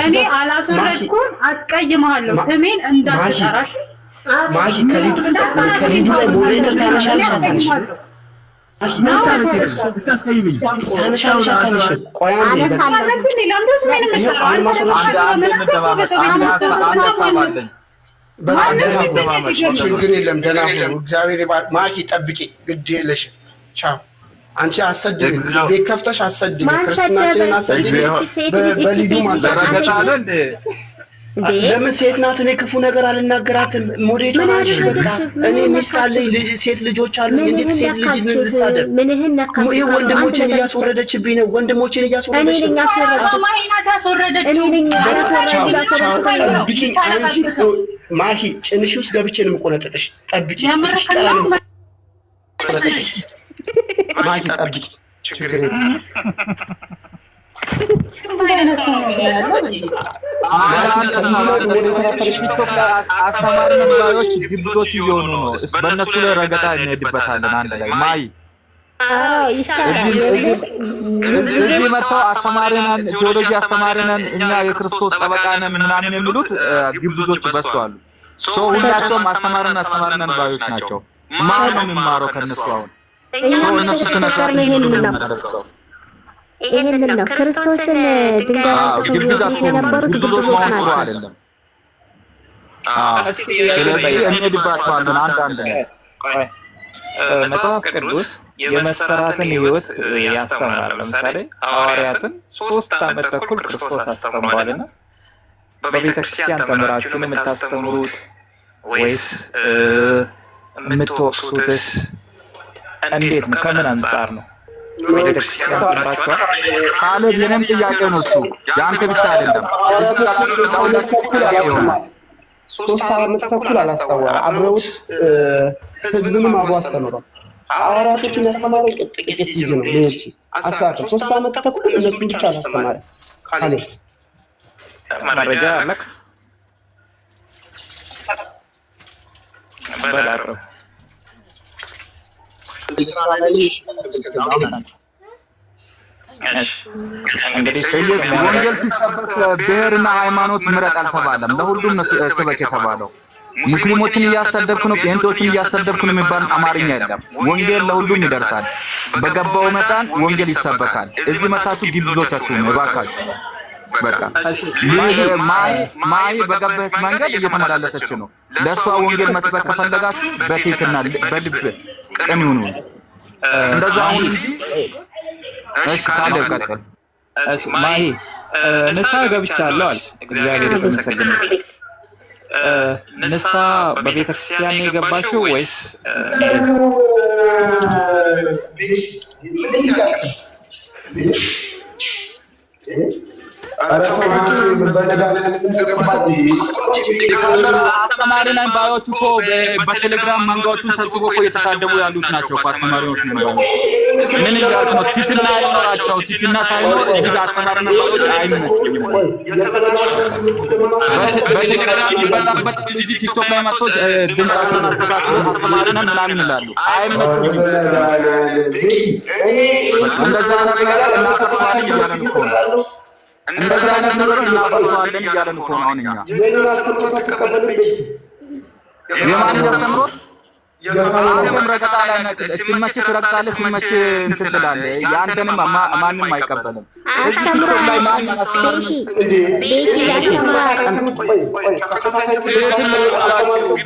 እኔ አላፈረድኩም አስቀይምሃለሁ ስሜን እንዳትጠራሽ ማሂ ከሊዱ ላይ ሞዴሬተር ታነሻለሽ ችግር የለም ደህና ሁኑ እግዚአብሔር ይባርክ ማሂ ጠብቂ ግድ የለሽም ቻው አንቺ አሰድኝ ቤት ከፍተሽ አሰድኝ ክርስትናችንን አሰድኝ በሊዱ ማሰደኝ ለምን ሴት ናት እኔ ክፉ ነገር አልናገራትም ሞዴሬተር ነሽ በቃ እኔ ሚስት አለኝ ሴት ልጆች አሉኝ እንዴት ሴት ልጅ ልሳደብ ይሄ ወንድሞችን እያስወረደችብኝ ነው ወንድሞችን እያስወረደች ነው ማሂ ጭንሽ ውስጥ ገብቼ ነው የምቆነጥጥሽ ጠብቂ ማሂ ጠብቂ ችግር የለም አስተማሪ ነባዮች ግብዞች እየሆኑ ነው በእነሱ ላይ ረገጣ እንሄድበታለን አንድ ላይ ማይ እዚህ መጥተው አስተማሪነን ቴዎሎጂ አስተማሪነን እኛ የክርስቶስ ጠበቃ ነን ምናምን የሚሉት ግብዞች በዝተዋል ሁላቸውም አስተማሪነን ባዮች ናቸው ማን ነው የሚማረው ከነሱ አሁን እነሱ ተነሳርነ ይሄንን ነው ክርስቶስን ድንጋይ ሲሰቅሉ የነበሩት ግብዞች ናቸው አይደለም እስኪ እንሄድባቸዋለን አንዳንድ መጽሐፍ ቅዱስ የመሰራትን ህይወት ያስተምራል ለምሳሌ ሐዋርያትን 3 ዓመት ተኩል ክርስቶስ አስተምሯልና በቤተክርስቲያን ተምራችሁ የምታስተምሩት ወይስ የምትወቅሱትስ እንዴት ነው ከምን አንፃር ነው ቤተክርስቲያን ተምራችኋል ካለ የኔም ጥያቄ ነው እሱ ያንተ ብቻ አይደለም ሶስት ዓመት ተኩል አላስተዋራ አብረውት ህዝብንም አብሮ አስተምሯል ሐዋርያቶችን ያስተማረው ጥቂት ጊዜ ነው ለእሱ አሳተ 3 ዓመት ተኩል እነሱ ብቻ አስተማረ ካለ መረጃ አለክ በላሮ እንግዲህ ወንጌል ሲሰበክ ብሔርና ሃይማኖት ምረጥ አልተባለም ለሁሉም ስበክ የተባለው ሙስሊሞችን እያሰደብኩ ነው ጴንጤዎችን እያሰደብኩ ነው የሚባል አማርኛ የለም ወንጌል ለሁሉም ይደርሳል በገባው መጣን ወንጌል ይሰበካል እዚህ መታችሁ ግብዞቻችሁ ነው ባካችሁ በቃ ማይ በገበት መንገድ እየተመላለሰች ነው ለሷ ወንጌል መስበክ ከፈለጋችሁ በትህትና በልብ ቅን ሁኑ እንደዛ አሁን እንጂ እሺ ካለ ቀጥል እሺ ማሂ ንሳ ገብቻለሁ አለ እግዚአብሔር ይመስገን ንሳ በቤተክርስቲያን ነው የገባችው ወይስ አስተማሪ ነን ባዮች እኮ በቴሌግራም መንጋዎችን ሰብስቦ እኮ እየተሳደቡ ያሉት ናቸው እኮ አስተማሪዎች ነው ምን ይላሉ ነው ትትና አይኖራቸው ትትና ሳይኖር እዚህ አስተማሪ ነን ባዮች አይመስልም በቴሌግራም በጣም ልጅ ቲክቶክ ላይ መጥቶ ድምጻቸውን አስተካክለው አስተማሪ ነን ምናምን ይላሉ አይመስልም እንደዛ ነገር እና አስተማሪ ይላሉ እንደዛ ነገር እናባለን ይያለን እኮ ነው አሁንኛ የማን ያስተምሮት የማንም ረጋታ ላይ ነው ሲመች ትረጋታለህ ሲመች እንትላለህ ያንተንም ማንንም አይቀበልም አስተምሮ ላይ ማን አስተምሮ ቤት ያስተምራል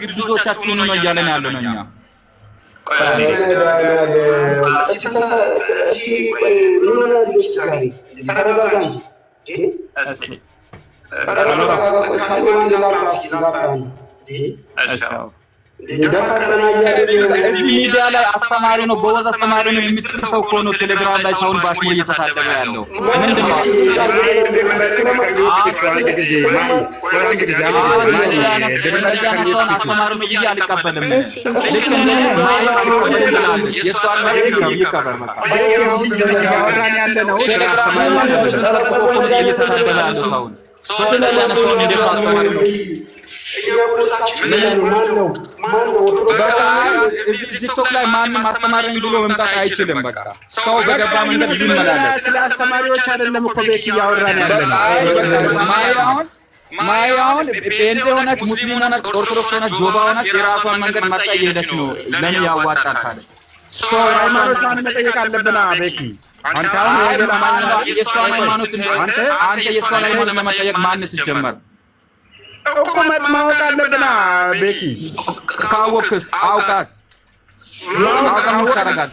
ግብዞቻችሁን ነው እያለን ያለው ነው እኛ እዚህ ሚዲያ ላይ አስተማሪ ነው ጎበዝ አስተማሪ ነው የሚጥል ሰው እኮ ነው ቴሌግራም ላይ ሰውን ባሽሞ እየተሳደበ ያለው ምንድነው አስተማሪ ነው ይያ አልቀበልም ልክ እንደ የሷን ይከበር ያወራን ያለ ነው ቴሌግራም ላይ እየተሳደበ ያለው ሰውን ሶስት ለሶስት ነው እኛ ፖሊሳችን ማነው ቲክቶክ ላይ ማንም አስተማሪኝ ብሎ መምጣት አይችልም። በቃ ሰው በገባ መንገድ ይመላለስ። ስለ አስተማሪዎች አይደለም እኮ ቤት እያወራን ያለነው። ማያውን ጴንጤ ሆነች፣ ሙስሊም ሆነች፣ ኦርቶዶክስ ሆነች፣ ጆባ ሆነች የራሷን መንገድ መጣ እየሄደች ነው። ለምን ያዋጣል ካለ ሰው ሃይማኖቷን መጠየቅ አለብና ቤኪ አንተ አሁን ወንጌል አማኝ የእሷን ሃይማኖት አንተ የእሷን ሃይማኖት ለመጠየቅ ማንስ ይጀመር እኮ ማወቅ አለብና ቤኪ ካወቅስ አውቃት ታረጋል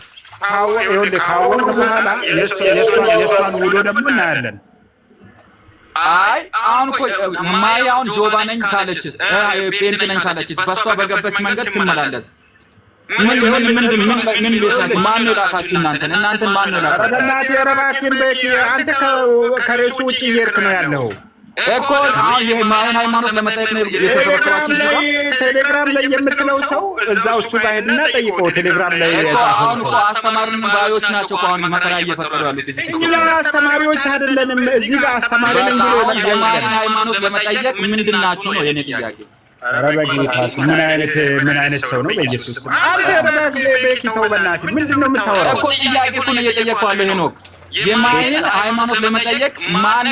ካወቅ በኋላ የእሷን ውሎ ደግሞ እናያለን። አይ አሁን እኮ ማያውን ጆባ ነኝ ካለችስ ጴንጤ ነኝ ካለችስ በሷ በገበች መንገድ ትመላለስ። ምን ቤታችሁ ማን ነው ላካችሁ? እናንተን ማን ነው ላካችሁ? ረበናት የረባኪን ቤኪ አንተ ከሬሱ ውጪ እየሄድክ ነው ያለው እኮ አሁን የማይን ሃይማኖት ለመጠየቅ ነው የተሰበሰባችሁ። ቴሌግራም ላይ የምትለው ሰው እዛው እሱ ጋር ሄድና ጠይቀው። ቴሌግራም ላይ አሁን እኮ አስተማሪን ባዮች ናቸው አሁን መከራ እየፈጠሩ ያሉት። እኛ አስተማሪዎች አይደለንም። እዚህ ጋር አስተማሪ ነኝ ብሎ የማይን ሃይማኖት ለመጠየቅ ምንድን ናችሁ ነው የኔ ጥያቄ። ረበጊታስ ምን አይነት ሰው ነው? በኢየሱስ አንተ ረበግ ቤኪ ተው በእናትህ ምንድን ነው የምታወራው? እኮ ጥያቄ እኮ ነው እየጠየቅኩህ ያለው ሄኖክ። የማይን ሃይማኖት ለመጠየቅ ማን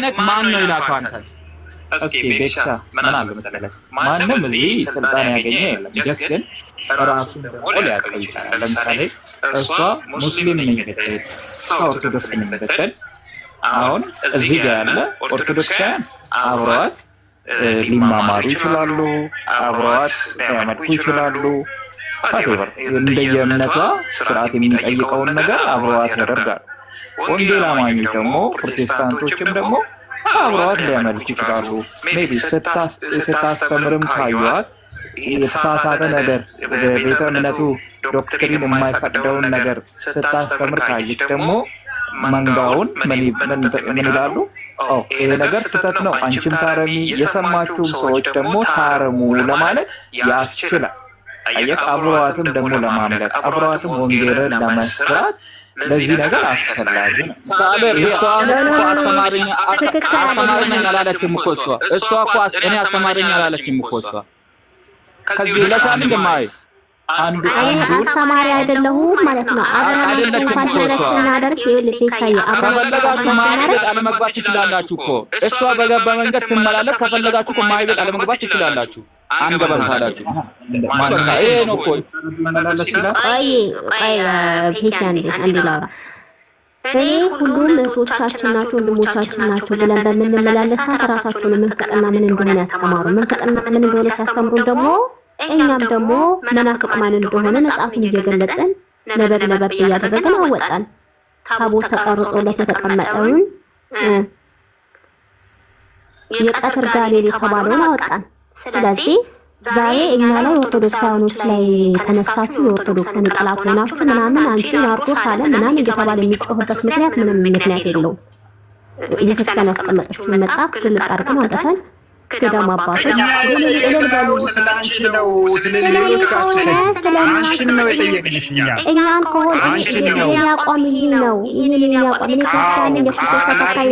ነው ይላከው አንተ? እስኪ ቤቻ ምን አለ መሰለህ ማንም እዚህ ስልጣን ያገኘ የለም። ግን ራሱ ደግሞ ሊያውቀው ይችላል። ለምሳሌ እሷ ሙስሊም ነኝ ብትል ኦርቶዶክስ ነኝ ብትል አሁን እዚህ ጋር ያለ ኦርቶዶክሳውያን አብረዋት ሊማማሩ ይችላሉ፣ አብረዋት ሊያመልኩ ይችላሉ። እንደየእምነቷ ስርዓት የሚጠይቀውን ነገር አብረዋት ያደርጋሉ። ወንጌል አማኞች ደግሞ ፕሮቴስታንቶችም ደግሞ አብረዋት ሊያመልኩ ይችላሉ። ሜቢ ስታስተምርም ካዩዋት የተሳሳተ ነገር ቤተ እምነቱ ዶክትሪን የማይፈቅደውን ነገር ስታስተምር ካየች ደግሞ መንጋውን ምን ይላሉ? ይሄ ነገር ስህተት ነው፣ አንቺም ታረሚ፣ የሰማችሁም ሰዎች ደግሞ ታረሙ ለማለት ያስችላል። አየህ፣ አብረዋትም ደግሞ ለማምለክ አብረዋትም ወንጌልን ለመስራት ለዚህ ነገር አስፈላጊ ነው። ሳበር እሷ አስተማሪኝ አላለችም እኮ እሷ እኮ እኔ አስተማሪኝ አላለችም እኮ እሷ ከዚህ ለሻል እንደማይ አስተማሪ አይደለሁም ማለት ነው። አብረን እንኳን ስናደርግ ይልከይ ከፈለጋችሁ ማይቤት አለመግባት ትችላላችሁ እኮ እሷ በገባ መንገድ ትመላለስ። ከፈለጋችሁ እኮ ማይቤት አለመግባት ትችላላችሁ። አንገባም ካላችሁ ማለት ነው። ይሄ ነው እኮ አይ ፊታን አንዲላራ እኔ ሁሉም እህቶቻችን ናቸው ወንድሞቻችን ናቸው ብለን በምንመላለስ ራሳቸውን መንፈቅና ምን እንደሆነ ያስተማሩ መንፈቅና ምን እንደሆነ ሲያስተምሩን ደግሞ እኛም ደግሞ መናፍቅ ማን እንደሆነ መጽሐፍን እየገለጽን ነበብ እያደረግን አወጣን። ታቦት ተቀርጾለት የተቀመጠውን የቀትር ጋኔል የተባለውን አወጣን። ስለዚህ ዛሬ እኛ ላይ ኦርቶዶክሳውያኖች ላይ ተነሳችሁ የኦርቶዶክስን ጠላት ሆናችሁ ምናምን አንቺ ናርዶስ አለ ምናምን እየተባለ የሚጮህበት ምክንያት ምንም ምክንያት የለውም። እየተከተለ ያስቀመጠችው መጽሐፍ ግልጽ አድርገን አውጥተን ገዳም አባቶች ስለአንቺ ነው የጠየቅንሽ። እኛን ከሆነ የሚያቋም ይሄ ነው ይሄን የሚያቋም እኔ ክርስቲያን የሱስ ተከታይ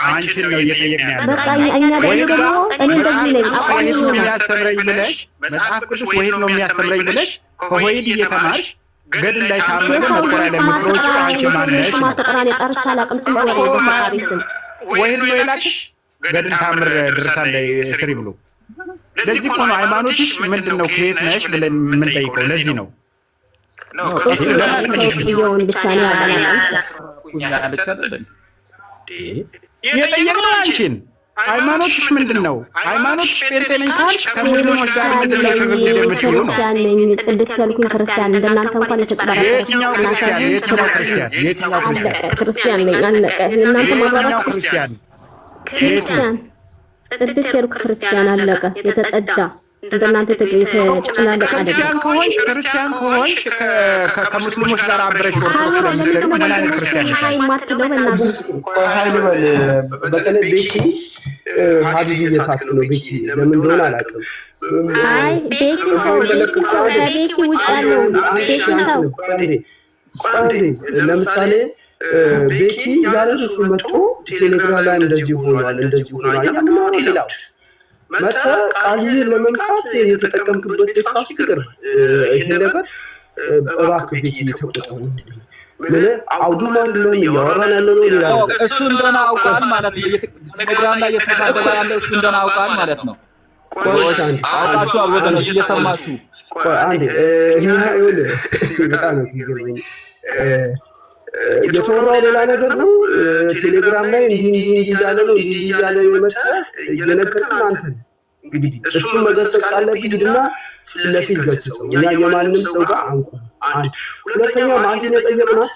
አንቺን ነው እየጠየቅን ያለው። በቃ እኛ ደግሞ እኔ እንደዚህ ነኝ አቋም ነው የሚያስተምረኝ ብለሽ መጽሐፍ ቅዱስ ወይድ ነው የሚያስተምረኝ ብለሽ ከወይድ እየተማርሽ ገድል ላይ ታምረ መቆራ ለምትሮጪ አንቺ ማነሽ? ማተቀራኔ ጠርቻ አላቅም ስም ወይድ ነው የላክሽ ገድል ታምር ድርሳን ላይ ስሪ ብሎ። ለዚህ እኮ ነው ሃይማኖትሽ ምንድን ነው ከየት ነሽ ብለን የምንጠይቀው። ለዚህ ነው የጠየቅነው አንቺን። ሃይማኖትሽ ምንድን ነው? ሃይማኖትሽ ጴንጤ ነኝ ካልሽ ከሙስሊሞች ጋር ምንድን ነው ሽግግር የምትሉ ነው? ጽድት ያልኩኝ ክርስቲያን እንደናንተ እንኳን የተጨበረበረ የትኛው ክርስቲያን ነኝ አለቀ። እናንተ የትኛው ክርስቲያን ጽድት ያልኩ ክርስቲያን አለቀ። የተጸዳ እንደናንተ የተጨናነቀ ክርስቲያን ከሆንሽ ከሙስሊሞች ጋር አብረሽ ኦርቶዶክስ ለምትሰሪ ምን አይነት ክርስቲያን ነሽ? ኃይል በል በተለይ ቤኪ ሀዲድ እየሳቱ ነው። ቤኪ ለምን እንደሆነ አላውቅም። አይ ቤኪ ውጭ ያለው ለምሳሌ ቤኪ ያለ እሱ መጥቶ ቴሌግራም ላይ እንደዚህ ሆኗል ያ ምን ነው ሌላው መጣ ቃልዬ ለመምጣት የተጠቀምክበት ቴክኒክ ይገርማል። ይሄ ነገር እባክህ ቤት ተቆጣው ምን አውዱማ እንደሆነ ያወራን ያለው ነው ይላል። እሱ እንደሆነ አውቃል ማለት ነው። ቴሌግራም ላይ እየተሳደበ ያለው እሱ እንደሆነ አውቃል ማለት ነው። አውቃችሁ ወገኖች እየሰማችሁ አንዴ ይሄ በጣም ነው ይገርመኝ። የተወራው ሌላ ነገር ነው። ቴሌግራም ላይ እንዲህ እያለ ነው እንዲህ እያለ የመጣ እየነገርኩህ አንተ እንግዲህ እሱ መገሰጽ ካለብህ ሂድና ለፊት ገጽጸው እኛ የማንም ሰው ጋር አንቆም። አንድ ሁለተኛ ማዲነ ጠየቅናት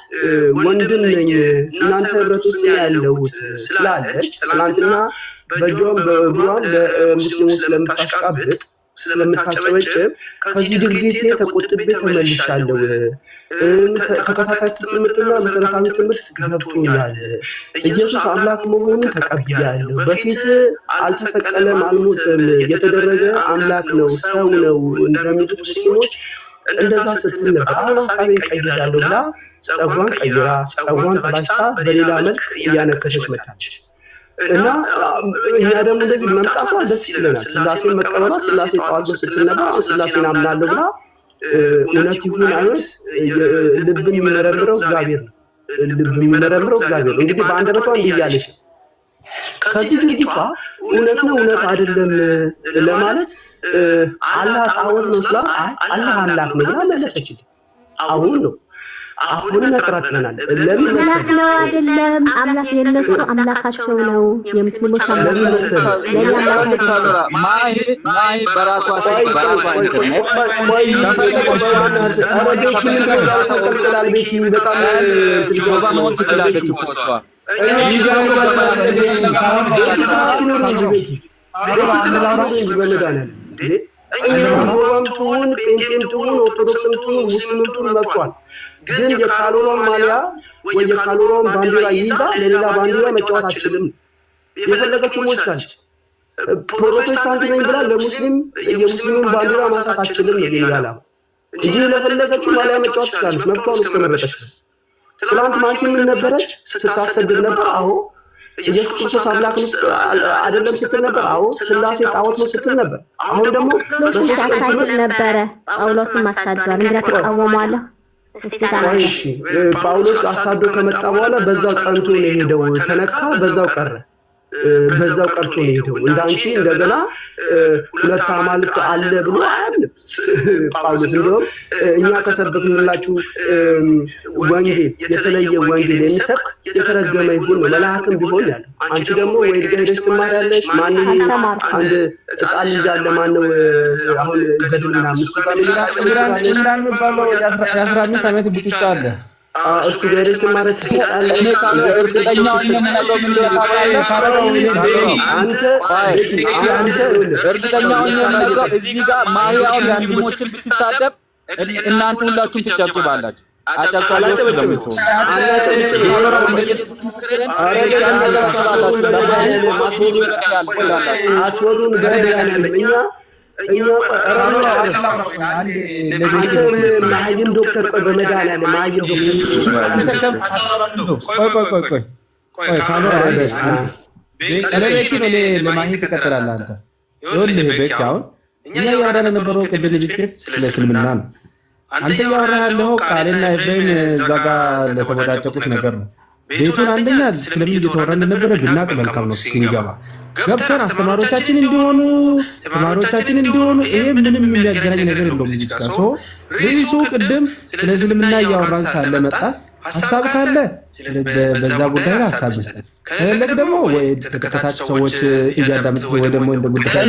ወንድም ነኝ እናንተ ህብረት ውስጥ ያለውት ስላለች ትናንትና በጆም በእግሯም ለሙስሊሞች ስለምታሽቃብጥ ስለምታጨበጭብ ከዚህ ድርጊቴ ተቆጥቤ ተመልሻለሁ። ተከታታይ ትምህርትና መሰረታዊ ትምህርት ገብቶኛል። ኢየሱስ አምላክ መሆኑን ተቀብያለሁ። በፊት አልተሰቀለም፣ አልሞተም፣ የተደረገ አምላክ ነው፣ ሰው ነው እንደሚሉት ሙስሊሞች እንደዛ ስትል ነበር። አሁን ሀሳቤን ቀይራለሁ ብላ ጸጉሯን ቀይራ ጸጉሯን ተላጭታ በሌላ መልክ እያነከሰች መጣች። እና እኛ ደግሞ እንደዚህ መምጣቷ ደስ ይለናል። ስላሴን መቀበሏ ስላሴ ተዋግቶ ስትል ነበር። አሁን ስላሴን አምናለሁ ብላ እውነት ይሁን አይነት ልብን የሚመረምረው እግዚአብሔር ነው። ልብን የሚመረምረው እግዚአብሔር እንግዲህ በአንደበቷ እንዲህ እያለች ከዚህ ድርጊቷ እውነት ነው እውነት አይደለም ለማለት አላህ ጣዖት ነው ስላ አላህ አምላክ ነው ብላ መለሰችልኝ። አሁን ነው አሁን ያጠራጥረናል። ለምን አምላክ ነው አይደለም? አምላክ የነሱ አምላካቸው ነው። የሙስሊሞች አምላክ ማይ በራሷ እኛም ጴንጤምቱን ኦርቶዶክስምቱን ሙስሊምቱን መጥቷል። ግን የካሎራን ማሊያ ወይ የካሎራን ባንዲራ ይዛ ለሌላ ባንዲራ መጫወት አትችልም። የፈለገችው ሞልታለች። ፕሮቴስታንት ነኝ ብላ ለሙስሊም የሙስሊሙን ባንዲራ ማሳት አትችልም። የሌላ እንጂ ለፈለገችው ማሊያ መጫወት ትችላለች። መብቷን እስከመረጠች ትናንት ማንቺ ምን ነበረች ስታሰድብ ነበር? አዎ ኢየሱስ ክርስቶስ አምላክ ነው አይደለም ስትል ነበር። አዎ ስላሴ ጣዖት ነው ስትል ነበር። አሁን ደግሞ ጳውሎስን ታሳድድ ነበረ። ጳውሎስን ማሳደዷል። እንግዲህ ተቃወሟል። እሺ ጳውሎስ አሳዶ ከመጣ በኋላ በዛው ጸንቶ ነው የሄደው። ተነካ፣ በዛው ቀረ። በዛው ቀርቶ ነው የሄደው። እንዳንቺ እንደገና ሁለት አማልክት አለ ብሎ አያምንም ጳውሎስ። እንደውም እኛ ከሰበክንላችሁ ወንጌል የተለየ ወንጌል የሚሰብክ የተረገመ ይሁን መልአክም ቢሆን ያለው። አንቺ ደግሞ ወይ ሄደሽ ትማሪያለሽ። ማንም አንድ ሕፃን ልጅ አለ ማነው አሁን ገድልና ምስቱ ጋር እንዳንባለው የ15 ዓመት ብቻ አለ እሱ ሄደሽ ትማሪያለሽ። እርግጠኛው የምነግረው ምን እርግጠኛው የምነግረው እዚህ ጋር ማርያም ሙስሊሞችን ብትሳደብ እናንተ ሁላችሁም ትጨብጭባላችሁ። አጨብጫላችሁ ለምትሆኑ አስወሩን እኛ ማህይም ዶክተር ቆይ በመድኃኒዓለም ማህይም ለማሂ ትቀጥላለህ አንተ። ይኸውልህ ቤት አሁን እኛ እያወራን የነበረው ቅድም ልጅ ስለ እስልምና ነው። አንተ እያወራህ ያለው ቃልና ኤፍሬም እዛ ጋር ለተወዳጨቁት ነገር ነው። ቤቱን አንደኛ ስለምን እየተወራ እንደነበረ ብናቅ መልካም ነው። ሲንገባ ገብተን አስተማሪዎቻችን እንዲሆኑ ተማሪዎቻችን እንዲሆኑ ይሄ ምንም የሚያገናኝ ነገር የለውም። ልጅ ጋር ሰው ሪሱ ቅድም ስለ እስልምና እያወራን ሳለ መጣ ሀሳብ ካለ በዛ ጉዳይ ላይ ሀሳብ መስጠት ከሌለ ደግሞ ወይ ተከታታይ ሰዎች እያዳመጡ ወይ ደግሞ እንደ ጉዳይ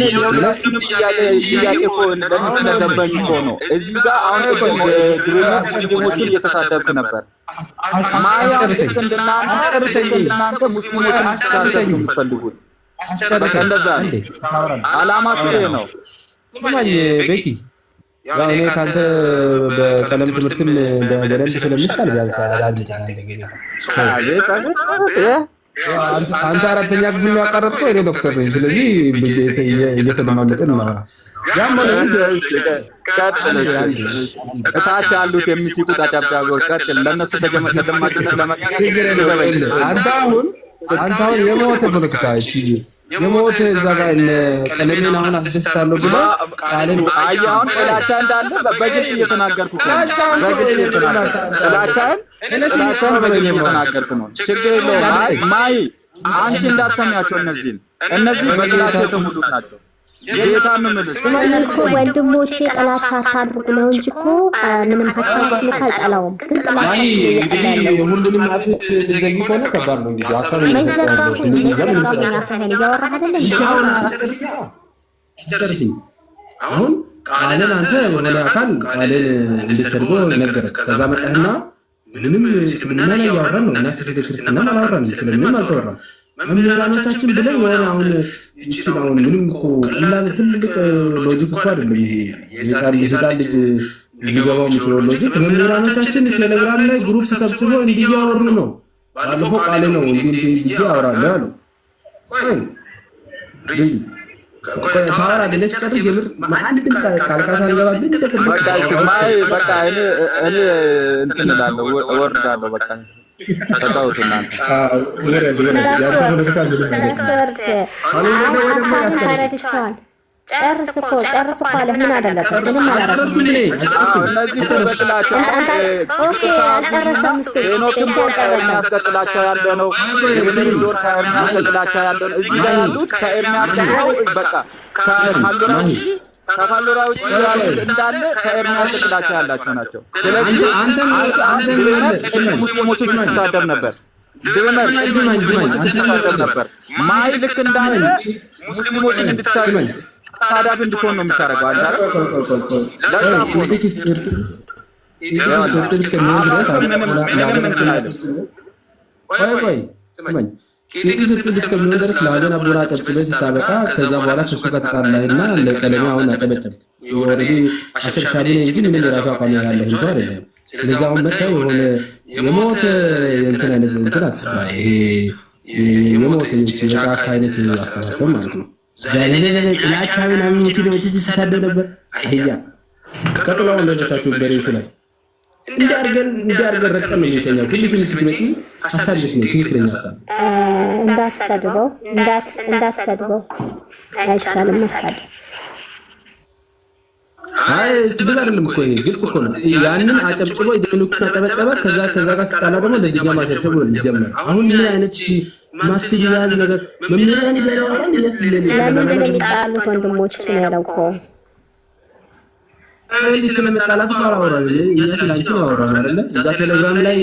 ጥያቄ እኮ ለምን እኮ ነው እዚህ ጋር አሁን ሙስሊሞችን እየተሳደብክ ነበር። ማያ እናንተ ሙስሊሞችን ማስተካከል የምትፈልጉት እንደዛ አላማችሁ ይሄ ነው። ማኝ ቤኪ ያው እኔ ካንተ በቀለም ትምህርትም በደንብ ስለምታል ቢያንስ አንተ አራተኛ ክፍል ያቀረብከው እኔ ዶክተር ነኝ። ስለዚህ እየተደማመጥን ነው። ያም እታች ያሉት የሚስቁት አጫብጫቢዎች ቀጥል። ለነሱ ተደማጭነት ለማግኘት አንተ አሁን የሞተ ፖለቲካ እቺ የሞት ዘጋ ቀለሜን አሁን አስደስታለሁ ብሎ ቃልን አያውን ጥላቻ እንዳለ በግልጽ እየተናገርኩ ነው። በግልጽ ጥላቻን በግልጽ እየተናገርኩ ነው። ችግር የለውም። ማይ አንቺ እንዳትሰሚያቸው እነዚህ በጥላቻ የተሞሉ ናቸው። ጌታን ነው ማለት ወንድሞቼ ጥላቻ አታድርጉ ነው እንጂ እኮ ምንም ሐሳብ ካልጠላውም ግን ጥላቻ እንግዲህ ሁሉንም አፍ ዘግይ ሆነ ከባድ ነው እንግዲህ ሐሳብ አሁን ቃልን አንተ ወደ አካል ቃልን እንድትሰርጎ ነገር ከዛ መጣህና ምንም ስለምንና ያወራን ነው እና ስለ ክርስትና አላወራን ስለምን አልተወራም መምህራኖቻችን ብለው ወራ አሁን ይችላል ምንም እኮ ቀላል ትልቅ ሎጂክ እኮ አይደለም ይሄ የዛን ልጅ ሊገባው የሚችለው ሎጂክ መምህራኖቻችን ቴሌግራም ላይ ግሩፕ ሰብስበው እንዲያወሩ ነው ባለፈው ቃል ነው እንዲህ ያወራሉ ያለው ቆይ ታወራ ደለች ጨርስ የምር ማንንም ካልካታ አልገባብኝ በቃ እኔ እንትን እላለሁ እወርዳለሁ በቃ ተጣውትና ጨርስ እኮ አለ ምን አደረገ ምንም አላደረገም ኦኬ አልጨረሰም የሚያስቀጥላቸው ያለ ነው የሚሊዮን የሚያስቀጥላቸው ያለ ነው እዚህ ጋር ያሉት ከኤርሚያስ ጋር በቃ ከፋሎራዎች እንዳለ ከኤርሚያስ ጥላቻ ያላቸው ናቸው። ስለዚህ አንተ ሙስሊሞችን ተሳደብ ነበር ድመር ነበር ማይ ልክ እንዳለ ሙስሊሞችን እንድትሳደብ ታዳብ እንድትሆን ነው የምታረጋው አይደል? እስከሚሆን ድረስ ለአገን አቦራ ጨብጭበህ ስታበቃ ከዛ በኋላ ከሱ ጋር ተጣላህና ለቀለሜ አሁን አጨበጨብክ። ኦልሬዲ አሸርሻሪ ነኝ እንጂ ምን የራሱ አቋም ያለህ እንጂ አይደለም። ስለዚህ አሁን መጥተህ የሆነ የሞት እንትን አይነት እንትን አስፋ ይሄ የሞት የጫካ አይነት አስተሳሰብ ማለት ነው። ዛሬ ጥላቻውን አምኖት ነው ሲሳደብ ነበር። አህያ ከጥላው እንደታችሁ በሬቱ ላይ እንዲያርገን ረቀም የሚተኛው ሁሉ ትምትመጪ አሳልሽ ነው ትክክለኛ ሀሳብ እንዳትሰድበው አይቻልም መሳደብ ስድብ አይደለም እኮ ይሄ ግልጽ እኮ ነው። ያንን አጨብጭቦ የደሉክና ተበጨበ ከዛ ጋር ስታላ ደግሞ ለዚህኛ ማሸብሸብ ነው ሊጀምር። አሁን ምን አይነት ማስተያየት ነገር መምህራን ይላሉ ለምን የሚጣሉት ወንድሞች ነው ያለው እኮ እዚህ ስለመጣላት ማራወራል የሰላንቺ ማራወራል አይደለ? እዛ ቴሌግራም ላይ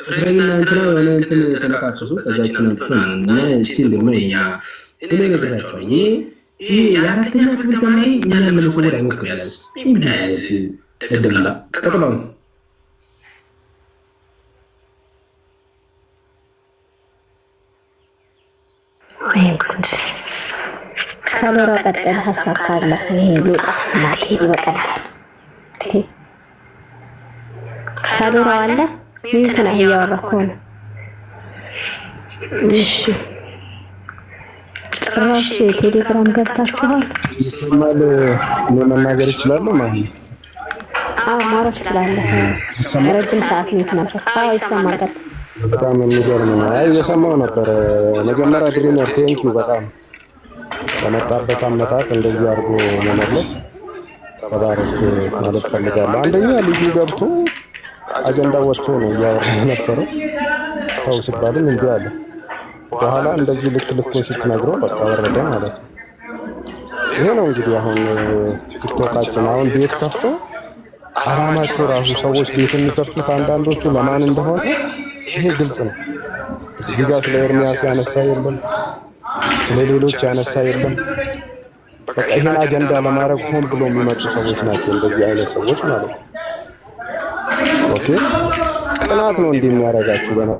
ፍሬና እንትና የሆነ እንትን ተነካከሱ ከዛችን እና እቺ ደግሞ እኔ ነገራቸው ይሄ የአራተኛ ክፍል ተማሪ እኛን ለመፈወድ አይሞክራል። ምን አይነት ደደላ ቀጥለው ካሎራ ቀጥል ሀሳብ ካለ ይሄ ሉጣ ማቴ ይበቃል። ካሎራ አለ እንትና እያወራኩ ነው። እሺ ጭራሽ ቴሌግራም ገብታችኋል? ይሰማል? መናገር ይችላል ማለት ነው? አዎ ማለት ይችላል። ረጅም ሰዓት ነው ነበር። አዎ ይሰማል። በጣም የሚገርም ነው። አይ የሰማው ነበር። መጀመሪያ ድሪመር ቴንኪው በጣም በመጣበት አመታት እንደዚህ አድርጎ መመለስ ተባረክ ማለት ፈልጋለሁ። አንደኛ ልጁ ገብቶ አጀንዳ ወጥቶ ነው እያወራ የነበረው ተው ሲባልም እንዴ አለ። በኋላ እንደዚህ ልክ ስትነግረው በቃ ወረደ ማለት ነው። ይሄ ነው እንግዲህ አሁን ቲክቶካችን አሁን ቤት ከፍቶ አላማቸው ራሱ ሰዎች ቤት የሚከፍቱት አንዳንዶቹ ለማን እንደሆነ ይሄ ግልጽ ነው። እዚህ ጋር ስለ ኤርሚያስ ያነሳ የለም፣ ስለ ሌሎች ያነሳ የለም። በቃ ይሄን አጀንዳ ለማድረግ ሆን ብሎ የሚመጡ ሰዎች ናቸው እንደዚህ አይነት ሰዎች ማለት ነው። ኦኬ ቅናት ነው እንዲህ የሚያደርጋችሁ በና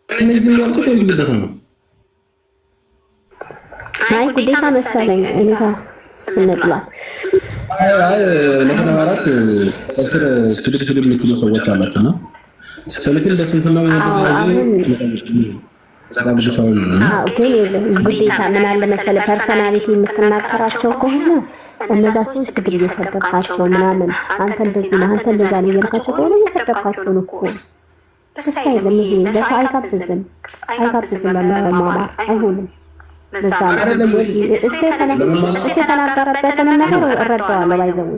እነዚህ ያልኩት እንግዲህ ነው። አይ ግዴታ መሰለኝ እኔጋ ስንጥላት አይ ለተማራት እስር ስድብ የምትሉ ሰዎች አላችሁና ሰልፊን ለስንፍና ማለት ነው። ግዴታ ምን አለ መሰለህ ፐርሰናሊቲ የምትናገራቸው ከሆነ እነዛ ሰዎች ስድብ እየሰደብካቸው ምናምን አንተ እንደዚህ ነህ አንተ እንደዛ ነው እያልካቸው ከሆነ እየሰደብካቸው ነው እኮ ደስ አይልም። ይሄ ለሰው አይጋብዝም ለመማማር አይሆንም። ለዛ ነው እሱ የተናገረበትን ነገር እረዳዋለሁ። ባይዘው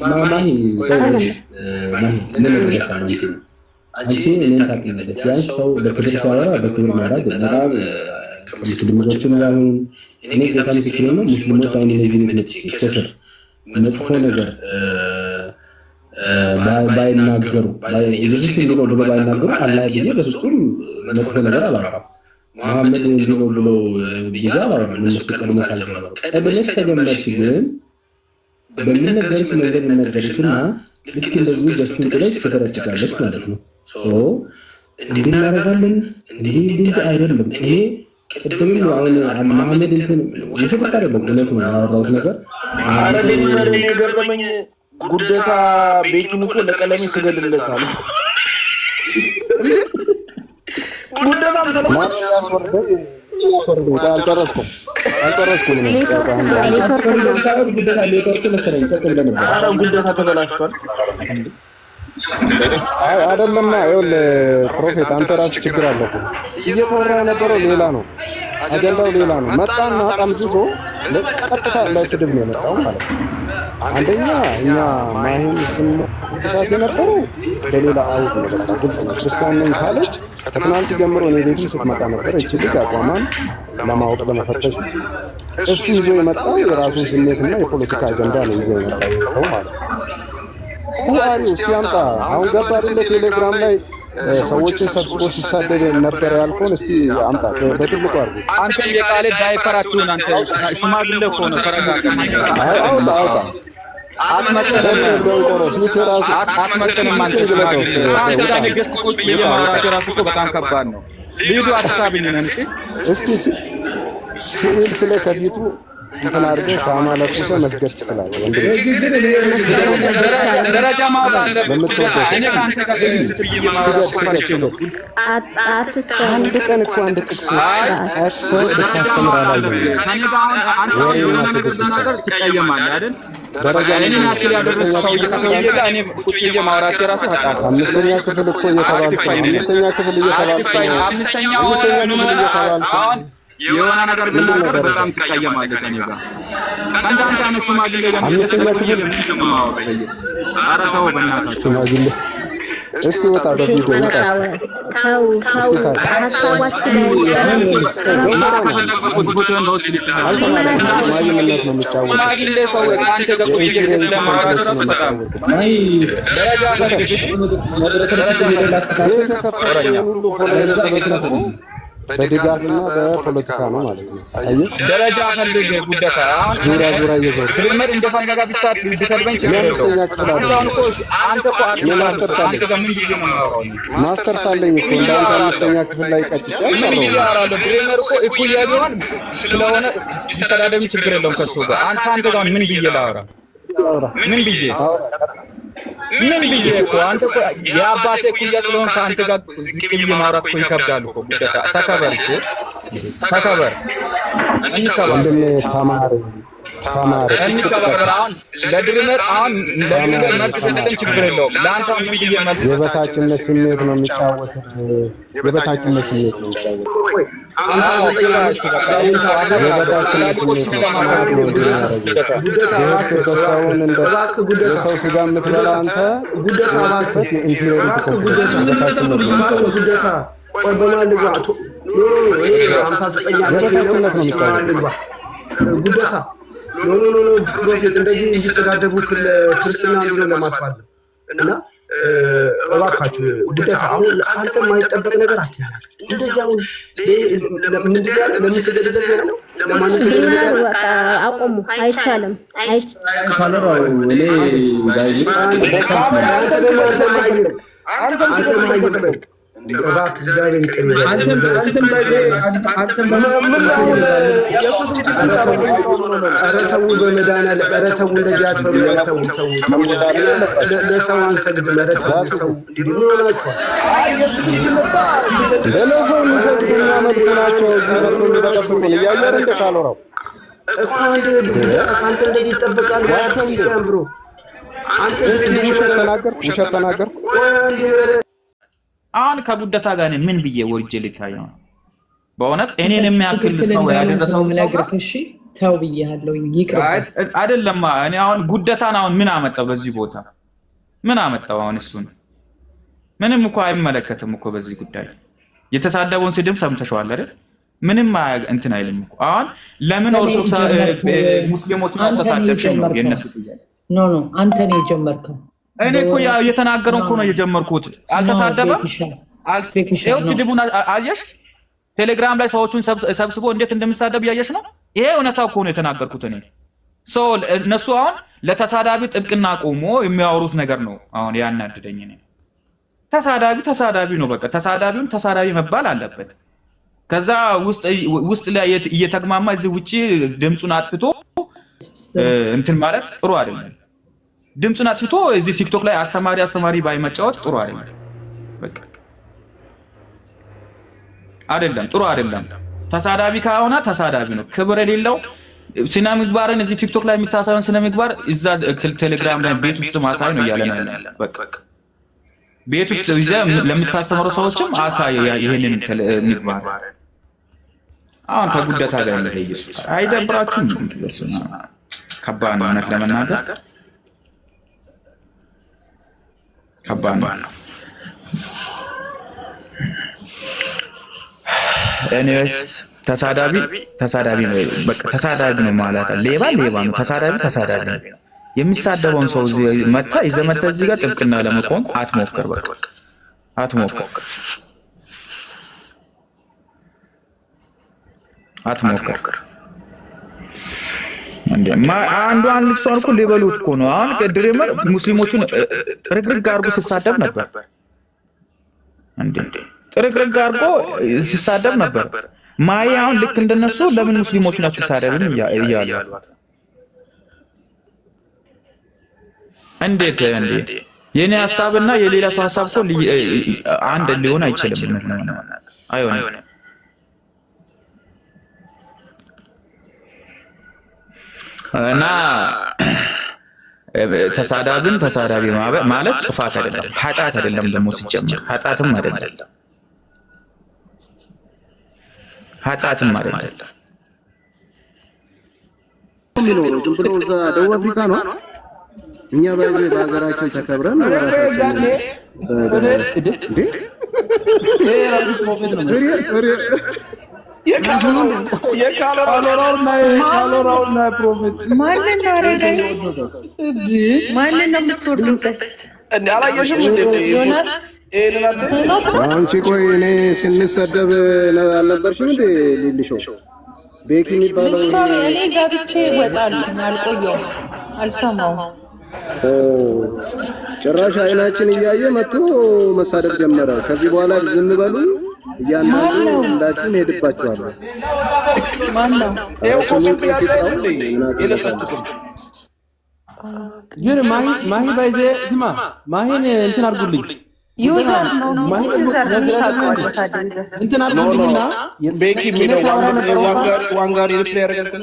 ማማሂ አንቺ እኔን ታውቂኛለሽ። ቢያንስ ሰው በክብር ሲያወራ በክብር ማውራት በጣም ሙስሊሞችን ያሁን እኔ ጌታ ምስክሬ ነው። ሙስሊሞች አሁን እነዚህ ከስር መጥፎ ነገር ባይናገሩ ኢየሱስ እንዲህ ነው ብሎ ባይናገሩ አላህ ብዬ በፍጹም መጥፎ ነገር አላወራም። መሐመድ እንዲህ ነው ብሎ ብዬ አላወራም። እነሱ ቀድሞ ካልጀመሩ ቀድመሽ ከጀመርሽ ግን በሚነገርሽ መንገድ ይነገርሽና ልክ እንደዚህ በስቱን ጥለሽ ትፈረጭቃለሽ ማለት ነው። እንዲህ እናደርጋለን እንዲህ አይደለም። እኔ ቅድም አሁን መሐመድ እንትን የፍቅር አይደለም እውነቱ ያወራሁት ነገር አረ የገረመኝ ጉደታ ቤቱን እኮ ለቀለሜ ስገድለታል። ጉደታም አልጨረስኩም ጉደታ ተበላሽቷል። አይደለማ ይኸውልህ ፕሮፌት አንተ ራስህ ችግር አለህ። እየተወራ የነበረው ሌላ ነው፣ አጀንዳው ሌላ ነው። መጣና ጠምዝዞ ቀጥታ ለስድብ ነው የመጣው ማለት ነው። አንደኛ እኛ ማሂን ስንሳት የነበረው በሌላ አውድ ነው። በቃ ግልጽ ነው። ክርስቲያን ነኝ ካለች ከትናንት ጀምሮ እኔ ቤትም ስትመጣ ነበር። እቺ ልጅ አቋሟን ለማወቅ ለመፈተሽ እሱ ይዞ የመጣው የራሱን ስሜትና የፖለቲካ አጀንዳ ነው ይዞ የመጣው ሰው ማለት ነው። ሁአሪ እስቲ አምጣ። አሁን ገባ አይደለ ቴሌግራም ላይ ሰዎችን ሰብስቦ ሲሳደብ ነበር ያልከውን እስቲ አምጣ በትልቁ አድርጉ። አንተ የቃል ዳይፐራችሁን አንተ ሽማግሌ እኮ ነው ተረጋጋ። አውጣ አትመጥንም አንተ ሽማግሌ አንተ ጋር ንግስት ቁጭ የማውራት ራሱ እኮ በጣም ከባድ ነው። ሊዱ አሳብኝ ነን እስቲ ስዕል ስለ ከፊቱ እንትን አድርገህ ሻማ ለኩሰህ መስገድ ትችላለህ። ደረጃ ማውጣት አንድ ቀን እኮ አንድ ጥቅስ ታስተምር አላየሁም። አምስተኛ ክፍል እኮ እየተባልኩ የሆነ ነገር ብናገር በጣም ትቀየማለህ። ከእኔ ጋር አንዳንድ አመት ሽማግሌ ጋር አምስተኛ ክፍል ኧረ ተው በእናትህ ሽማግሌ እስቲ ወጣ በቪዲዮ ወጣ ተው ሀሳባችሁ ማይምነት ነው የሚጫወተው። ሽማግሌ ሰው አንተ ጋር ቆይቼ ስለማውራት ራሱ በጣም በድጋፍና በፖለቲካ ነው ማለት ነው። አየህ ደረጃ ፈልግ ጉደታ ዙሪያ እየዞረ ትልመድ እንደፈለጋ ቢሰድበኝ ማስተር ሳለኝ እኮ እንዳንተ አምስተኛ ክፍል ላይ ቀጭጫ ብሬመር እኮ እኩያ ቢሆን ስለሆነ ቢሰዳደብም ችግር የለውም ከሱ ጋር አንተ ጋር ምን ብዬ ላውራ? ምን ብዬ እኮ አንተ እኮ የአባቴ እኩያ ስለሆን ከአንተ ጋር ቅዬ ማውራት እኮ ይከብዳል እኮ ጉደታ። ተከበር ተከበር እንከባበር። አሁን ለድርመር አሁን ለድርመር መልስ ሰጠን ችግር የለውም። ለአንተ ምን ብዬ መልስ የበታችነት ስሜት ነው የሚጫወት የበታችነት ስሜት ነው የሚጫወት ሰውን እንደ ሰው ስጋ የምትበላ አንተ ጉደታበት የኢንፌሪዮሪቲ ኮምፕሌክስ ጉደታ ኖ ፕሮፌት እንደዚህ እንዲሰዳደቡ ክርስትና እንደሆነ ለማስባል እና እባካችሁ ጉደታ አሁን አንተ የማይጠበቅ ነገር አትያለህ። እንደዚህ አሁን ምንድን ያለ ለምስደደደ ነው ለማንስደደደ በቃ አቆሙ። አይቻልም ካለራው እኔ ጋይ አንተ እባክህ እግዚአብሔር ይቅር ይበል። አንተም ኧረ ተው በመድኃኒዓለም ኧረ ተው እንደዚህ አትበሉ። ተው ለሰው አንሰግድም። ኧረ ተው እንዲህ ምን ሆናችኋል? ለሰው የሚሰግዱ የሚያመልኩ ናቸው። እዚህ መጥቶ የሚጠብቁን እያየር እንደ ካልወራው እኮ አንድ ከአንተ እንደዚህ ይጠበቃል። ሲያምሩ አንተ ውሸት ተናገርኩ። አሁን ከጉደታ ጋር ምን ብዬ ወርጄ ልታየው ነው? በእውነት እኔን የሚያክል ሰው ያደረሰው ነገር እሺ ተው ብዬሃለሁ። ይቅር አይደለም። እኔ አሁን ጉደታን አሁን ምን አመጣው በዚህ ቦታ? ምን አመጣው አሁን? እሱን ምንም እኮ አይመለከትም እኮ በዚህ ጉዳይ። የተሳደበውን ስድብ ሰምተሽዋል አይደል? ምንም እንትን አይልም እኮ። አሁን ለምን ኦርቶዶክስ ሙስሊሞችን ተሳደብሽ ነው የነሱ ጥያቄ። ኖ አንተ ነው የጀመርከው። እኔ እኮ የተናገረው እኮ ነው የጀመርኩት። አልተሳደበም። ይኸው ስድቡን አየሽ? ቴሌግራም ላይ ሰዎቹን ሰብስቦ እንዴት እንደሚሳደብ ያየሽ ነው። ይሄ እውነታው እኮ ነው የተናገርኩት እኔ። እነሱ አሁን ለተሳዳቢ ጥብቅና ቆሞ የሚያወሩት ነገር ነው አሁን ያናድደኝ እኔ። ተሳዳቢ ነው በቃ። ተሳዳቢውን ተሳዳቢ መባል አለበት። ከዛ ውስጥ ላይ እየተግማማ እዚህ ውጪ ድምጹን አጥፍቶ እንትን ማለት ጥሩ አይደለም። ድምጹን አጥፍቶ እዚህ ቲክቶክ ላይ አስተማሪ ባይመጫወት ጥሩ አይደለም። በቃ አይደለም፣ ጥሩ አይደለም። ተሳዳቢ ከሆነ ተሳዳቢ ነው። ክብር የሌለው ስነ ምግባርን እዚህ ቲክቶክ ላይ የሚታሳየውን ስነ ምግባር እዛ ቴሌግራም ላይ ቤት ውስጥ ማሳይ ነው እያለ ነው ያለው። በቃ ቤት ውስጥ ለምታስተምሩ ሰዎችም አሳይ ይሄንን ምግባር። አሁን ከጉደታ ጋር ነው ኢየሱስ አይደብራችሁም? ለሱና ከባድ ነው ማለት ለመናገር ከባድ ነው። ኤኒዌይስ ተሳዳቢ ነው በቃ። ተሳዳቢ ነው ማለት ሌባ ነው። ተሳዳቢ ነው። የሚሳደበውን ሰው መታ ይዘመተ እዚህ ጋር ጥብቅና ለመቆም አትሞክር። በቃ አትሞክር። አንዷን ልጅቷን እኮ ሊበሉት እኮ ነው። አሁን ድሬመር ሙስሊሞቹን ጥርግርግ አድርጎ ሲሳደብ ነበር። ጥርግርግ አድርጎ ሲሳደብ ነበር። ማይ አሁን ልክ እንደነሱ ለምን ሙስሊሞቹን አትሳደብም እያሉ እንዴት የኔ ሐሳብና የሌላ ሰው ሐሳብ ሰው አንድ ሊሆን አይችልም። አይሆንም። እና ተሳዳቢ ማለት ጥፋት አይደለም፣ ኃጢአት አይደለም። ደግሞ ሲጀምር ኃጢአትም አይደለም። የሚኖረው ዝም ብሎ እዛ ደቡብ አፍሪካ ነው። እኛ በሀገራችን ተከብረን ራሳችን ማንን ነው የምትወርዱበት? አንቺ ቆይ እኔ ስንሰደብ አልነበርሽም እንዴ? ሊልሾ ቤኪ የሚባለው እኔ ገብቼ እወጣለሁ። አልቆየሁም፣ አልሰማሁም። ጭራሽ አይናችን እያየ መጥቶ መሳደብ ጀመረ። ከዚህ በኋላ ዝም በሉ እያንዳንዱ እንዳችን ሄድባቸዋል። ማነው? ግን ማሂ ባይዘ ስማ፣ ማሂን እንትን አድርጉልኝ። ዩዘር ነው እንትን አድርጉልኝና ቤኪ የሚለው ዋንጋሪ ሪፕሌይ ያደረገ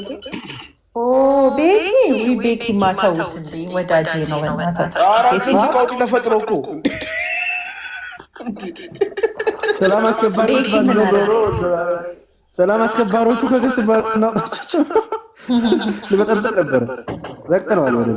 ቤኪ ማታውት እንጂ ወዳጄ ነው። በእናትህ ተፈጥሮ እኮ ሰላም አስከባሪዎቹ ከገስት ባናውጣቸው ለበጠብጠብ ነበር። ረግጠነዋል ወደ